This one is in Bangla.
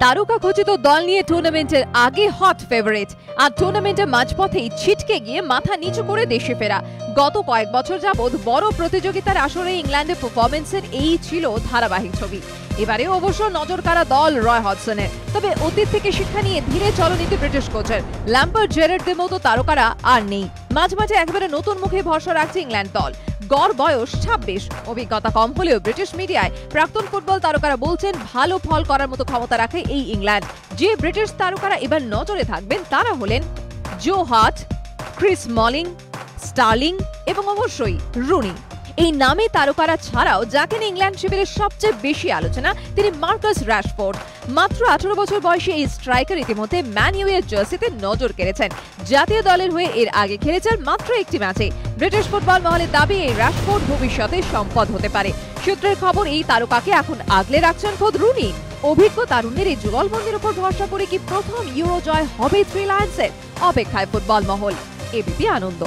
তারকা খচিত দল নিয়ে টুর্নামেন্টের আগে হট ফেভারিট, আর টুর্নামেন্টের মাঝপথেই ছিটকে গিয়ে মাথা নিচু করে দেশে ফেরা। গত কয়েক বছর যাবৎ বড় প্রতিযোগিতার আসরে ইংল্যান্ডের পারফরমেন্সের এই ছিল ধারাবাহিক ছবি। এবারে অবশ্য নজর কাড়া দল রয় হডসনের, তবে অতীত থেকে শিক্ষা নিয়ে ধীরে চলনীতি ব্রিটিশ কোচের। ল্যাম্পার্ড, জেরার্ডদের মতো তারকারা আর নেই। মাঝে মাঝে একেবারে নতুন মুখে ভরসা রাখছে ইংল্যান্ড দল। গড় বয়স 26, অভিজ্ঞতা কম হলেও ব্রিটিশ মিডিয়ায় প্রাক্তন ফুটবল তারকারা বলছেন ভালো ফল করার মতো ক্ষমতা রাখে এই ইংল্যান্ড। যে ব্রিটিশ তারকারা এবার নজরে থাকবেন তারা হলেন জো হার্ট, ক্রিস স্মলিং, স্টার্লিং এবং অবশ্যই রুনি। এই নামে তারকারা ছাড়াও যাকে নিয়ে ইংল্যান্ড শিবিরের সবচেয়ে বেশি আলোচনা তিনি মার্কাস রাশফোর্ড। মাত্র 18 বছর বয়সী এই স্ট্রাইকার ইতিমধ্যে ম্যান ইউ এর জার্সিতে নজর কেড়েছেন। জাতীয় দলের হয়ে এর আগে খেলেছেন মাত্র একটি ম্যাচে। ব্রিটিশ ফুটবল মহলের দাবি এই রাশফোর্ড ভবিষ্যতে সম্পদ হতে পারে। সূত্রের খবর এই তারকাকে এখন আগলে রাখছেন খোদ রুনি। অভিজ্ঞ তারুণ্যের এই যুগলবন্দির উপর ভরসা করে কি প্রথম ইউরো জয় হবে থ্রি লায়ন্সের? অপেক্ষায় ফুটবল মহল। এবিপি আনন্দ।